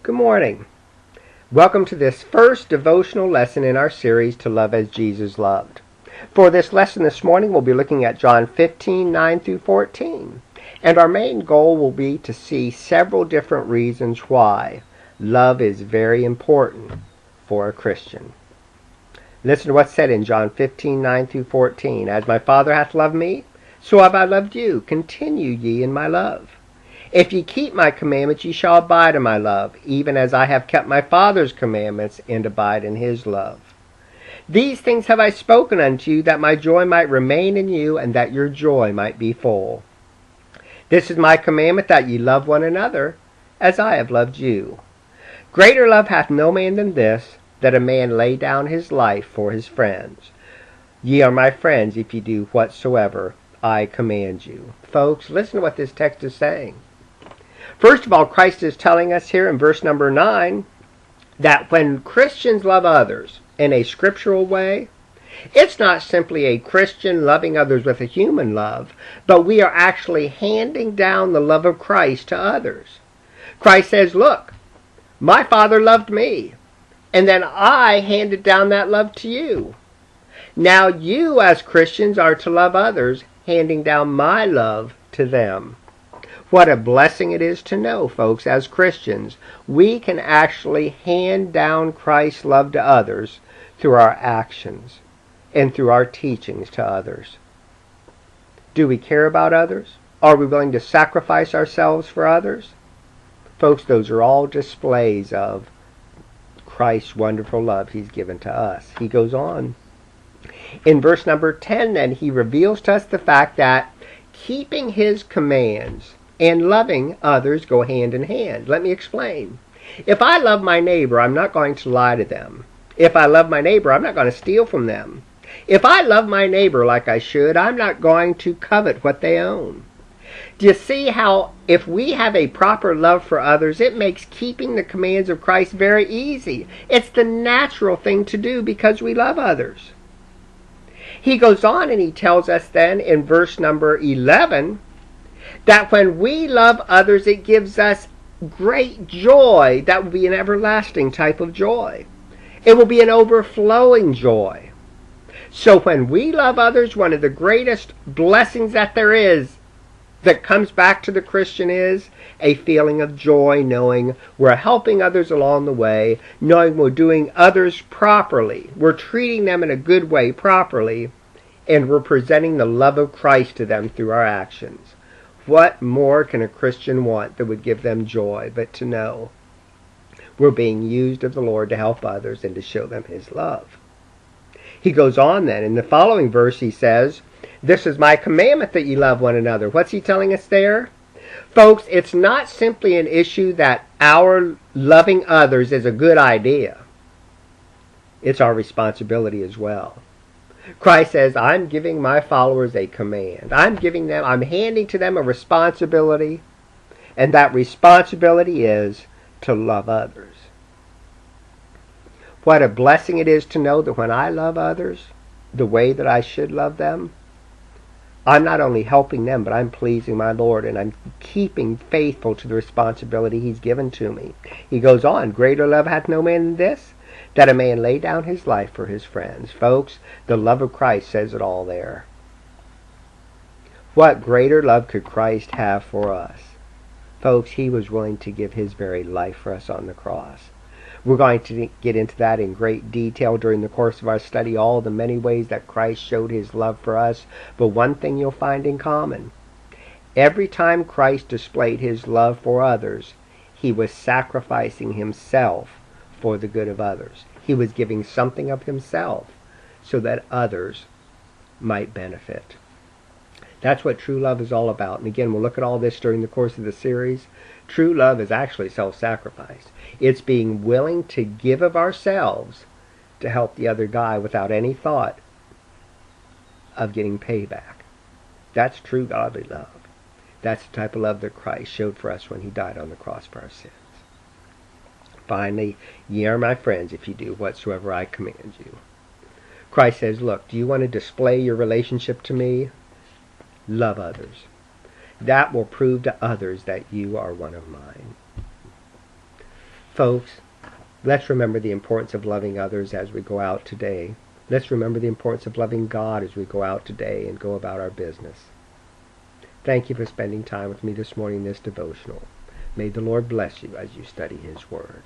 Good morning. Welcome to this first devotional lesson in our series, To Love as Jesus Loved. For this lesson this morning, we'll be looking at John 15:9 through 14. And our main goal will be to see several different reasons why love is very important for a Christian. Listen to what's said in John 15:9 through 14. As my Father hath loved me, so have I loved you. Continue ye in my love. If ye keep my commandments, ye shall abide in my love, even as I have kept my Father's commandments, and abide in his love. These things have I spoken unto you, that my joy might remain in you, and that your joy might be full. This is my commandment, that ye love one another, as I have loved you. Greater love hath no man than this, that a man lay down his life for his friends. Ye are my friends, if ye do whatsoever I command you. Folks, listen to what this text is saying. First of all, Christ is telling us here in verse number 9 that when Christians love others in a scriptural way, it's not simply a Christian loving others with a human love, but we are actually handing down the love of Christ to others. Christ says, look, my Father loved me, and then I handed down that love to you. Now you as Christians are to love others, handing down my love to them. What a blessing it is to know, folks, as Christians, we can actually hand down Christ's love to others through our actions and through our teachings to others. Do we care about others? Are we willing to sacrifice ourselves for others? Folks, those are all displays of Christ's wonderful love he's given to us. He goes on. In verse number 10, then, he reveals to us the fact that keeping his commands and loving others go hand in hand. Let me explain. If I love my neighbor, I'm not going to lie to them. If I love my neighbor, I'm not going to steal from them. If I love my neighbor like I should, I'm not going to covet what they own. Do you see how if we have a proper love for others, it makes keeping the commands of Christ very easy. It's the natural thing to do because we love others. He goes on and he tells us then in verse number 11 that when we love others, it gives us great joy. That will be an everlasting type of joy. It will be an overflowing joy. So when we love others, one of the greatest blessings that there is that comes back to the Christian is a feeling of joy, knowing we're helping others along the way, knowing we're doing others properly. We're treating them in a good way properly, and we're presenting the love of Christ to them through our actions. What more can a Christian want that would give them joy but to know we're being used of the Lord to help others and to show them his love? He goes on then. In the following verse he says, this is my commandment that ye love one another. What's he telling us there? Folks, it's not simply an issue that our loving others is a good idea. It's our responsibility as well. Christ says, I'm giving my followers a command. I'm handing to them a responsibility, and that responsibility is to love others. What a blessing it is to know that when I love others the way that I should love them, I'm not only helping them, but I'm pleasing my Lord, and I'm keeping faithful to the responsibility he's given to me. He goes on, greater love hath no man than this, that a man lay down his life for his friends. Folks, the love of Christ says it all there. What greater love could Christ have for us? Folks, he was willing to give his very life for us on the cross. We're going to get into that in great detail during the course of our study, all the many ways that Christ showed his love for us. But one thing you'll find in common, every time Christ displayed his love for others, he was sacrificing himself for the good of others. He was giving something of himself so that others might benefit. That's what true love is all about. And again, we'll look at all this during the course of the series. True love is actually self-sacrifice. It's being willing to give of ourselves to help the other guy without any thought of getting payback. That's true godly love. That's the type of love that Christ showed for us when he died on the cross for our sins. Finally, ye are my friends if ye do whatsoever I command you. Christ says, look, do you want to display your relationship to me? Love others. That will prove to others that you are one of mine. Folks, let's remember the importance of loving others as we go out today. Let's remember the importance of loving God as we go out today and go about our business. Thank you for spending time with me this morning in this devotional. May the Lord bless you as you study His Word.